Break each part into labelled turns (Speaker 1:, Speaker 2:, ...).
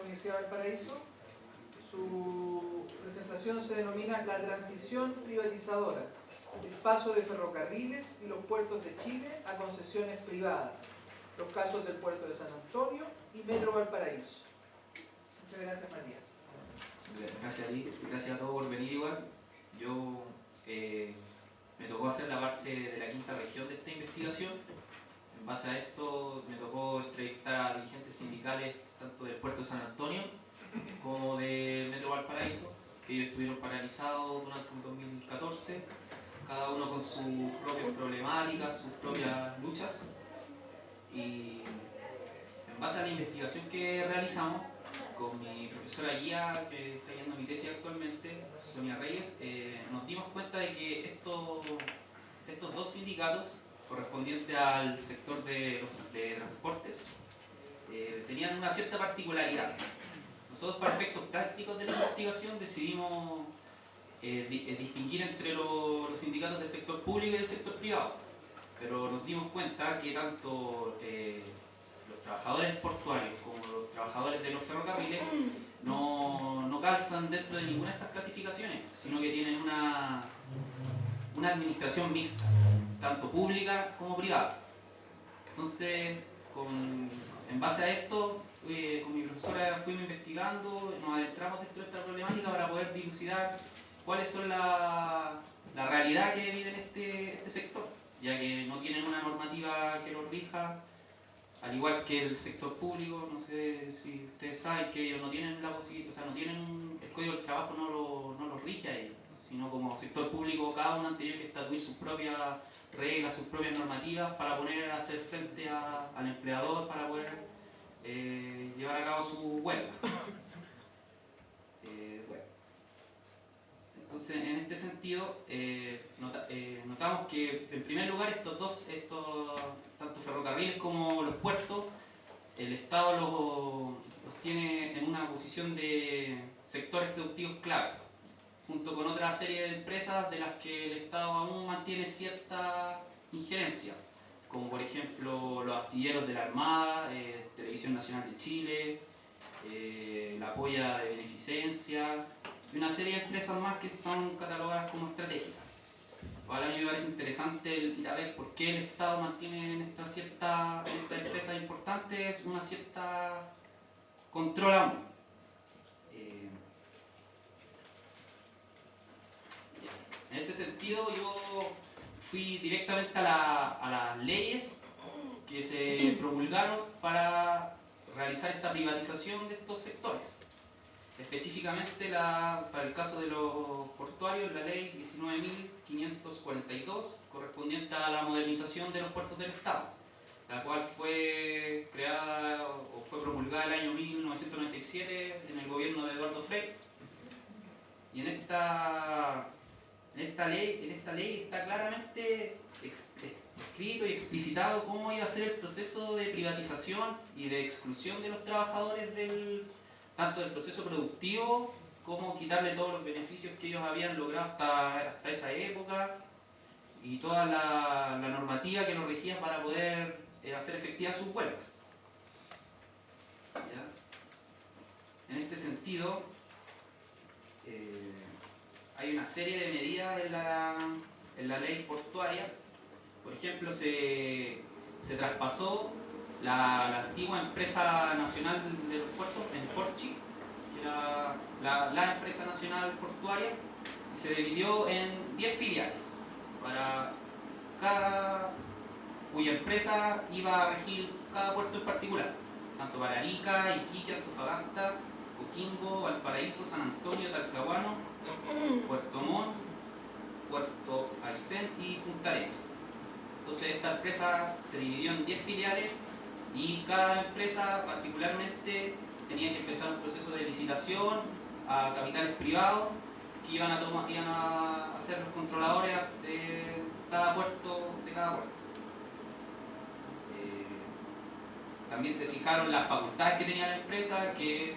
Speaker 1: Universidad de Valparaíso. Su presentación se denomina La transición privatizadora, el paso de ferrocarriles y los puertos de Chile a concesiones privadas, los casos del puerto de San Antonio y Metro Valparaíso. Muchas gracias, Matías.
Speaker 2: Gracias a ti, gracias a todos por venir igual. Yo me tocó hacer la parte de la quinta región de esta investigación. En base a esto me tocó entrevistar a dirigentes sindicales tanto del puerto de San Antonio como de Metro Valparaíso, que ellos estuvieron paralizados durante el 2014, cada uno con sus propias problemáticas, sus propias luchas. Y en base a la investigación que realizamos con mi profesora guía, que está yendo mi tesis actualmente, Sonia Reyes, nos dimos cuenta de que estos dos sindicatos, correspondientes al sector de transportes, tenían una cierta particularidad. Nosotros, para efectos prácticos de la investigación, decidimos distinguir entre los sindicatos del sector público y del sector privado, pero nos dimos cuenta que tanto los trabajadores portuarios como los trabajadores de los ferrocarriles no calzan dentro de ninguna de estas clasificaciones, sino que tienen una administración mixta, tanto pública como privada. Entonces, en base a esto, con mi profesora fuimos investigando, nos adentramos dentro de esta problemática para poder dilucidar cuáles son la realidad que vive en este sector, ya que no tienen una normativa que los rija, al igual que el sector público. No sé si ustedes saben que ellos no tienen la posibilidad, o sea, no tienen, el Código del Trabajo no los rige a ellos, sino como sector público cada uno han tenido que estatuir sus propias reglas, sus propias normativas para poder hacer frente al empleador, para poder llevar a cabo su huelga. Bueno. Entonces, en este sentido, notamos que, en primer lugar, estos tanto ferrocarriles como los puertos, el Estado los tiene en una posición de sectores productivos clave, junto con otra serie de empresas de las que el Estado aún mantiene cierta injerencia, como por ejemplo los astilleros de la Armada, Televisión Nacional de Chile, la Polla de Beneficencia y una serie de empresas más que están catalogadas como estratégicas. Ahora a mí me parece interesante ir a ver por qué el Estado mantiene en estas empresas importantes una cierta control aún. En este sentido, yo fui directamente a las leyes que se promulgaron para realizar esta privatización de estos sectores. Específicamente, para el caso de los portuarios, la ley 19.542, correspondiente a la modernización de los puertos del Estado, la cual fue creada o fue promulgada el año 1997 en el gobierno de Eduardo Frei. Y en esta ley está claramente escrito y explicitado cómo iba a ser el proceso de privatización y de exclusión de los trabajadores tanto del proceso productivo, como quitarle todos los beneficios que ellos habían logrado hasta esa época, y toda la normativa que los regía para poder hacer efectivas sus huelgas. ¿Ya? En este sentido, hay una serie de medidas en la ley portuaria. Por ejemplo, se traspasó la antigua empresa nacional de los puertos, en Porchi, que era la empresa nacional portuaria, y se dividió en 10 filiales, cuya empresa iba a regir cada puerto en particular, tanto para Arica, Iquique, Antofagasta, Coquimbo, Valparaíso, San Antonio, Talcahuano, Puerto Montt, Puerto Aysén y Punta Arenas. Entonces, esta empresa se dividió en 10 filiales y cada empresa particularmente tenía que empezar un proceso de licitación a capitales privados que iban a ser los controladores de cada puerto. También se fijaron las facultades que tenía la empresa, que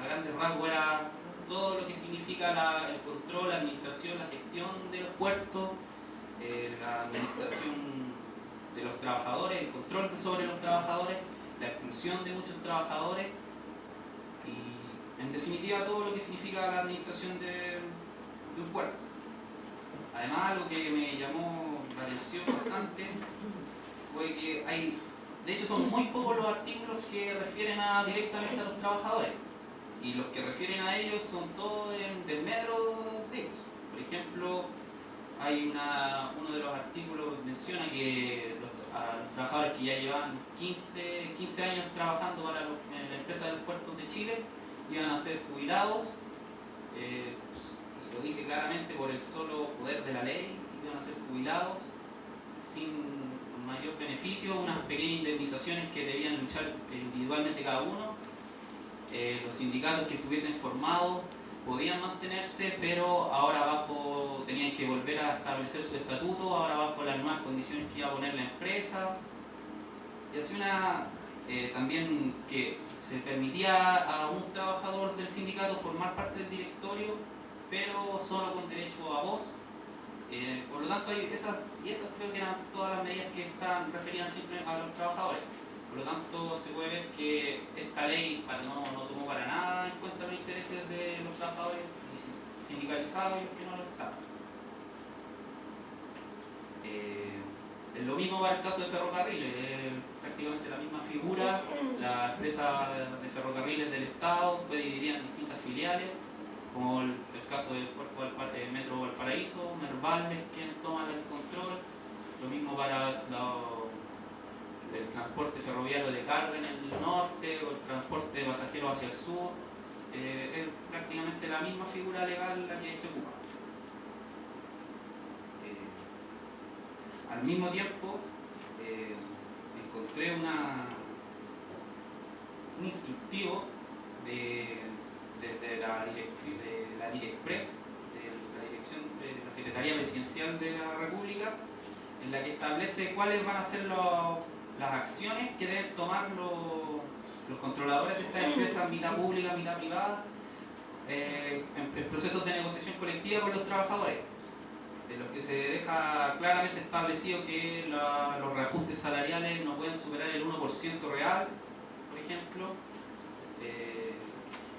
Speaker 2: a grandes rasgos era todo lo que significa el control, la administración, la gestión de los puertos, la administración de los trabajadores, el control sobre los trabajadores, la expulsión de muchos trabajadores y en definitiva todo lo que significa la administración de un puerto. Además, algo que me llamó la atención bastante fue que de hecho son muy pocos los artículos que refieren directamente a los trabajadores, y los que refieren a ellos son todos del medro de ellos. Por ejemplo, uno de los artículos menciona que a los trabajadores que ya llevan 15 años trabajando para en la empresa de los puertos de Chile iban a ser jubilados, y lo dice claramente por el solo poder de la ley, iban a ser jubilados sin mayor beneficio, unas pequeñas indemnizaciones que debían luchar individualmente cada uno. Los sindicatos que estuviesen formados podían mantenerse, pero ahora tenían que volver a establecer su estatuto, ahora bajo las nuevas condiciones que iba a poner la empresa. Y así también que se permitía a un trabajador del sindicato formar parte del directorio, pero solo con derecho a voz. Por lo tanto, esas creo que eran todas las medidas que referían simplemente a los trabajadores. Por lo tanto, se puede ver que esta ley no tomó para nada en cuenta los intereses de los trabajadores sindicalizados y los que no lo estaban. Es lo mismo para el caso de ferrocarriles, prácticamente la misma figura. La empresa de ferrocarriles del Estado fue dividida en distintas filiales, como el caso del Metro Valparaíso, Merval es quien toma el control. Lo mismo para el transporte ferroviario de carga en el norte o el transporte de pasajeros hacia el sur. Es prácticamente la misma figura legal la que se ocupa. Al mismo tiempo, encontré un instructivo de la Direcpress, de la dirección de la Secretaría Presidencial de la República, en la que establece cuáles van a ser las acciones que deben tomar los controladores de estas empresas, mitad pública, mitad privada, en procesos de negociación colectiva con los trabajadores, de los que se deja claramente establecido que los reajustes salariales no pueden superar el 1% real, por ejemplo.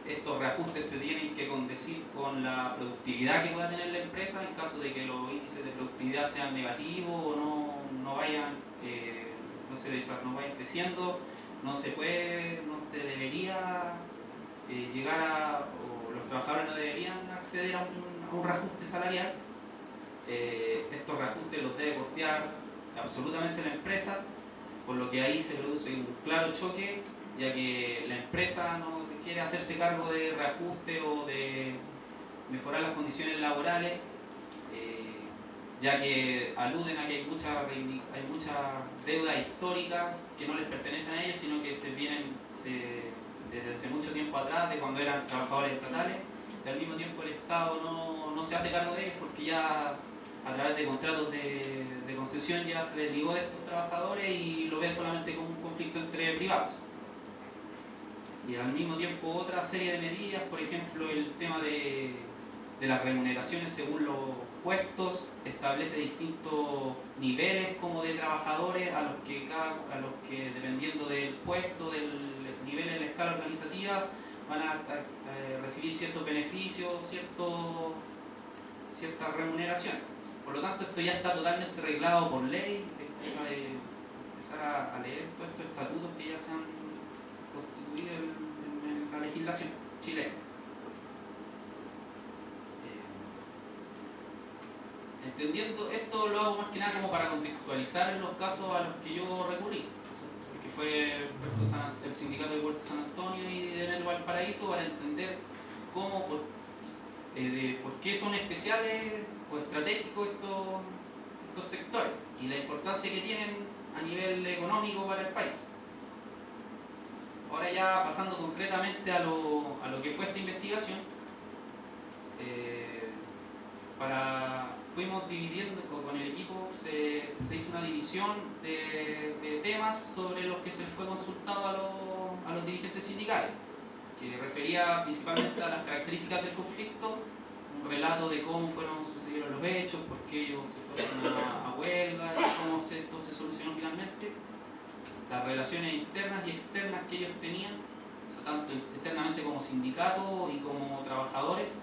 Speaker 2: Estos reajustes se tienen que condecir con la productividad que pueda tener la empresa en caso de que los índices de productividad sean negativos o no vayan creciendo. No se debería llegar o los trabajadores no deberían acceder a un reajuste salarial. Estos reajustes los debe costear absolutamente la empresa, por lo que ahí se produce un claro choque, ya que la empresa no quiere hacerse cargo de reajuste o de mejorar las condiciones laborales, ya que aluden a que hay mucha deuda histórica que no les pertenecen a ellos, sino que desde hace mucho tiempo atrás, de cuando eran trabajadores estatales, y al mismo tiempo el Estado no se hace cargo de ellos porque ya a través de contratos de concesión ya se desligó de estos trabajadores y lo ve solamente como un conflicto entre privados. Y al mismo tiempo otra serie de medidas, por ejemplo el tema de las remuneraciones según los puestos, establece distintos niveles como de trabajadores a los que dependiendo del puesto, del nivel en la escala organizativa, van a recibir ciertos beneficios, ciertas remuneraciones. Por lo tanto, esto ya está totalmente reglado por ley. Es cosa de empezar a leer todos estos estatutos que ya se han constituido en la legislación chilena. Entendiendo esto, lo hago más que nada como para contextualizar en los casos a los que yo recurrí, que fue el Sindicato de Puerto San Antonio y de Metro Valparaíso, para entender por qué son especiales o estratégicos estos sectores y la importancia que tienen a nivel económico para el país. Ahora ya pasando concretamente a lo que fue esta investigación, fuimos dividiendo con el equipo, se hizo una división de temas sobre los que se fue consultado a los dirigentes sindicales, que refería principalmente a las características del conflicto, un relato de cómo sucedieron los hechos, por qué ellos se fueron a huelga y cómo esto se solucionó finalmente, las relaciones internas y externas que ellos tenían, o tanto internamente como sindicato y como trabajadores,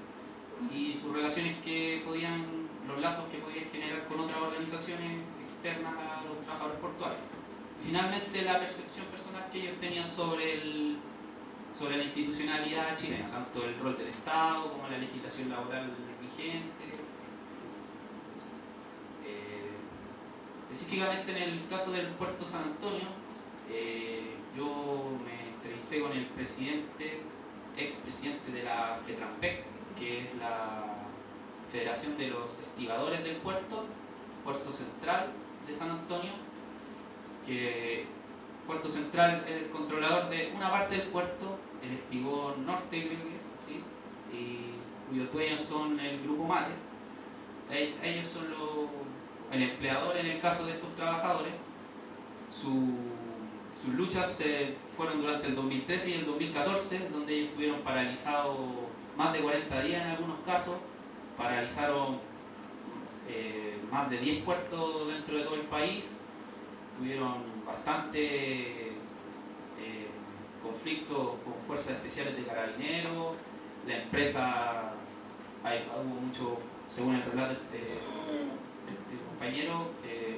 Speaker 2: y sus relaciones que podían, los lazos que podían generar con otras organizaciones externas a los trabajadores portuarios. Y finalmente la percepción personal que ellos tenían sobre la institucionalidad chilena, tanto el rol del Estado como la legislación laboral vigente. Específicamente en el caso del puerto San Antonio, yo me entrevisté con el expresidente de la FETRAMPEC, que es la Federación de los Estibadores del Puerto Central de San Antonio, que Puerto Central es el controlador de una parte del puerto, el espigón norte creo que es, ¿sí? Y cuyos dueños son el grupo Mate. Ellos son el empleador en el caso de estos trabajadores. Sus luchas se fueron durante el 2013 y el 2014, donde ellos estuvieron paralizados más de 40 días en algunos casos, paralizaron más de 10 puertos dentro de todo el país, tuvieron bastante conflictos con fuerzas especiales de carabineros, la empresa, hubo mucho, según el relato de este compañero,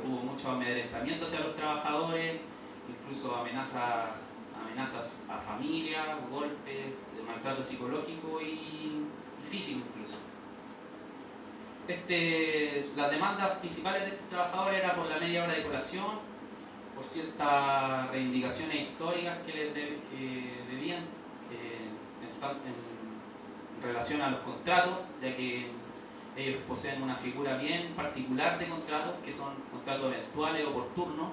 Speaker 2: hubo mucho amedrentamiento hacia los trabajadores, incluso amenazas a familias, golpes, maltrato psicológico y físico incluso. Las demandas principales de estos trabajadores eran por la media hora de colación, por ciertas reivindicaciones históricas que les debían en relación a los contratos, ya que ellos poseen una figura bien particular de contratos, que son contratos eventuales o por turno,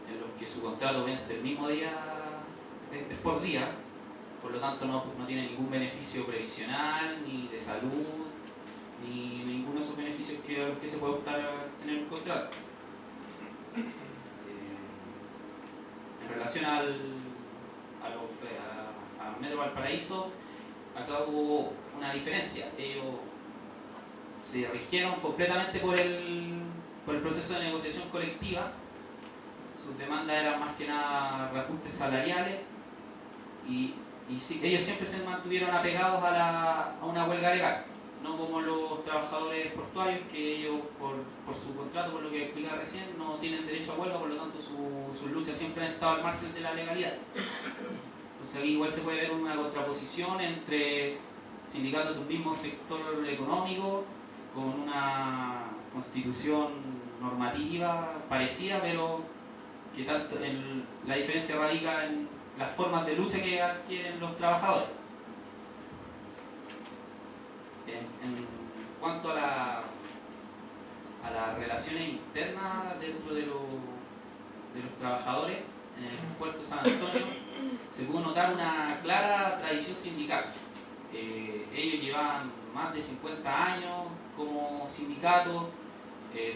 Speaker 2: en los que su contrato vence el mismo día, es por día, por lo tanto no tiene ningún beneficio previsional, ni de salud, ni ninguno de esos beneficios a los que se puede optar a tener un contrato. En relación al Metro Valparaíso, acá hubo una diferencia. Ellos se rigieron completamente por el proceso de negociación colectiva. Sus demandas eran más que nada reajustes salariales y sí, ellos siempre se mantuvieron apegados a una huelga legal, no como los trabajadores portuarios, que ellos por su contrato, por lo que explicaba recién, no tienen derecho a huelga, por lo tanto sus luchas siempre han estado al margen de la legalidad. Entonces aquí igual se puede ver una contraposición entre sindicatos de un mismo sector económico con una constitución normativa parecida, pero que la diferencia radica en las formas de lucha que adquieren los trabajadores. En cuanto a las relaciones internas dentro de los trabajadores en el puerto San Antonio, se pudo notar una clara tradición sindical. Ellos llevaban más de 50 años como sindicato,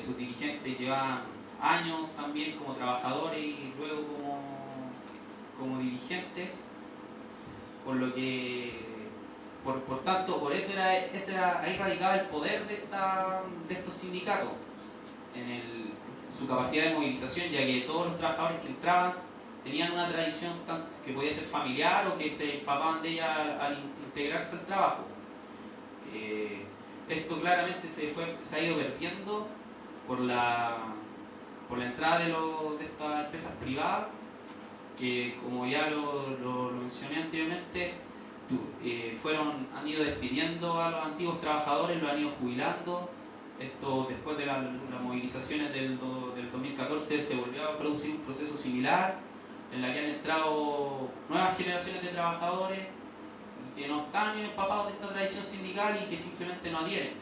Speaker 2: sus dirigentes llevaban años también como trabajadores y luego como dirigentes, por lo que por tanto, por eso ahí radicaba el poder de estos sindicatos en su capacidad de movilización, ya que todos los trabajadores que entraban tenían una tradición que podía ser familiar o que se empapaban de ella al integrarse al trabajo. Esto claramente se ha ido perdiendo por la entrada de estas empresas privadas, que como ya lo mencioné anteriormente, han ido despidiendo a los antiguos trabajadores, los han ido jubilando. Esto después de las movilizaciones del 2014 se volvió a producir un proceso similar en la que han entrado nuevas generaciones de trabajadores que no están empapados de esta tradición sindical y que simplemente no adhieren.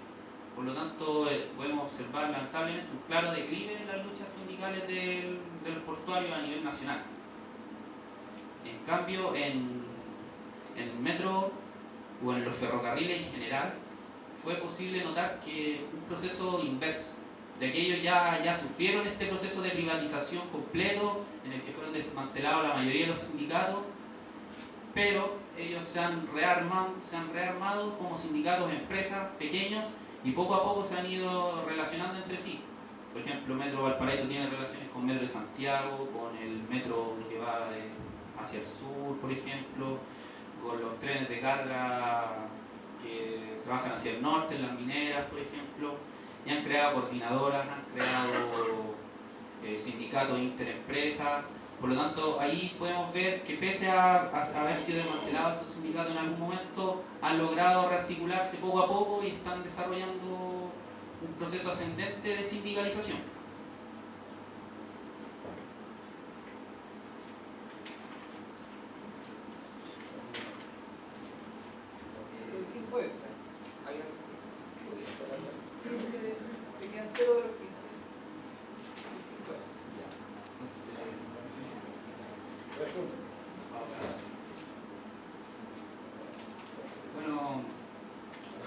Speaker 2: Por lo tanto, podemos observar lamentablemente un claro declive en las luchas sindicales de los portuarios a nivel nacional. En cambio, en el metro o en los ferrocarriles en general, fue posible notar que un proceso inverso, de que ellos ya sufrieron este proceso de privatización completo, en el que fueron desmantelados la mayoría de los sindicatos, pero ellos se han rearmado como sindicatos de empresas pequeños y poco a poco se han ido relacionando entre sí. Por ejemplo, Metro Valparaíso tiene relaciones con Metro de Santiago, con el metro que va hacia el sur, por ejemplo. con los trenes de carga que trabajan hacia el norte, en las mineras, por ejemplo, y han creado coordinadoras, han creado sindicatos interempresas. Por lo tanto, ahí podemos ver que pese a haber sido desmantelados estos sindicatos en algún momento, han logrado rearticularse poco a poco y están desarrollando un proceso ascendente de sindicalización.
Speaker 1: Los 5 extra. 15, tenían 0 de los 15. Y 5 extra.
Speaker 2: Bueno,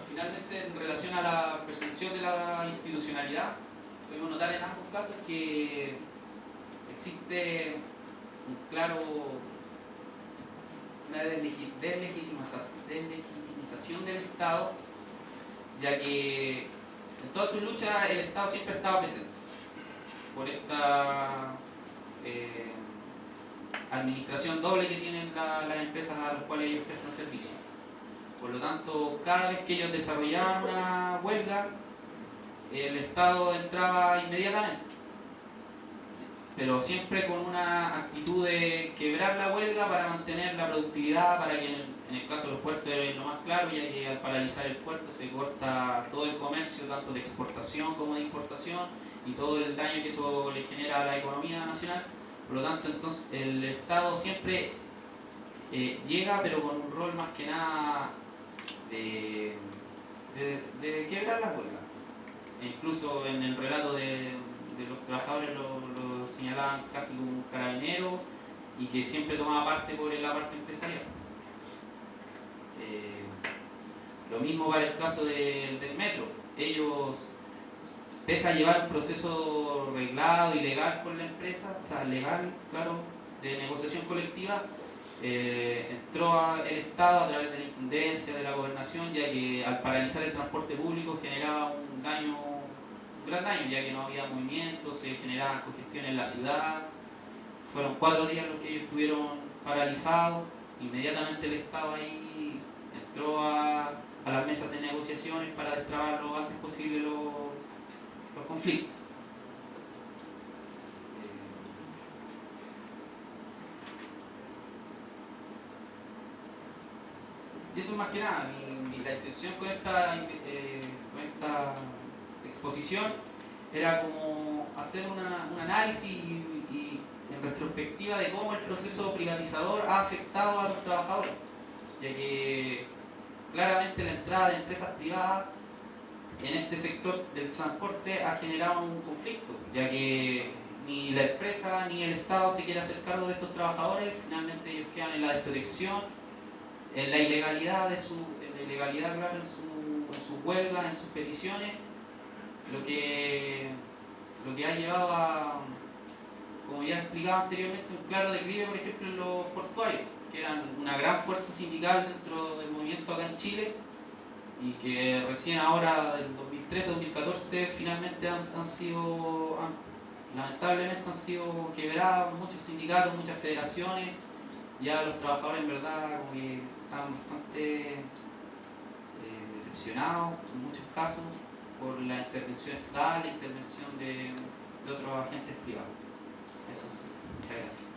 Speaker 2: finalmente en relación a la percepción de la institucionalidad, podemos notar en ambos casos que existe una deslegitimización del Estado, ya que en toda su lucha el Estado siempre estaba presente por esta administración doble que tienen las empresas a las cuales ellos prestan servicio. Por lo tanto, cada vez que ellos desarrollaban una huelga, el Estado entraba inmediatamente, pero siempre con una actitud de quebrar la huelga para mantener la productividad, para que en el caso de los puertos es lo más claro, ya que al paralizar el puerto se corta todo el comercio, tanto de exportación como de importación, y todo el daño que eso le genera a la economía nacional. Por lo tanto, entonces el Estado siempre llega, pero con un rol más que nada de quebrar la huelga. E incluso en el relato de los trabajadores lo señalaban casi como un carabinero y que siempre tomaba parte por la parte empresarial. Lo mismo para el caso del metro. Ellos, pese a llevar un proceso reglado y legal con la empresa, o sea, legal, claro, de negociación colectiva, entró el Estado a través de la Intendencia, de la Gobernación, ya que al paralizar el transporte público generaba un gran daño, ya que no había movimiento, se generaban congestiones en la ciudad. Fueron 4 días los que ellos estuvieron paralizados. Inmediatamente el Estado ahí entró a las mesas de negociaciones para destrabar lo antes posible los conflictos. Y eso es más que nada, la intención con esta exposición era como hacer un análisis y en retrospectiva de cómo el proceso privatizador ha afectado a los trabajadores, ya que claramente la entrada de empresas privadas en este sector del transporte ha generado un conflicto, ya que ni la empresa ni el Estado se quiere hacer cargo de estos trabajadores. Finalmente ellos quedan en la desprotección, en la ilegalidad claro, en sus huelgas, en sus peticiones, lo que ha llevado a, como ya explicaba anteriormente, un claro declive, por ejemplo, en los portuarios, que eran una gran fuerza sindical dentro del movimiento acá en Chile, y que recién ahora, del 2013-2014, finalmente lamentablemente han sido quebrados muchos sindicatos, muchas federaciones. Ya los trabajadores en verdad como que están bastante decepcionados en muchos casos por la intervención estatal, la intervención de otros agentes privados. Eso sí, muchas gracias.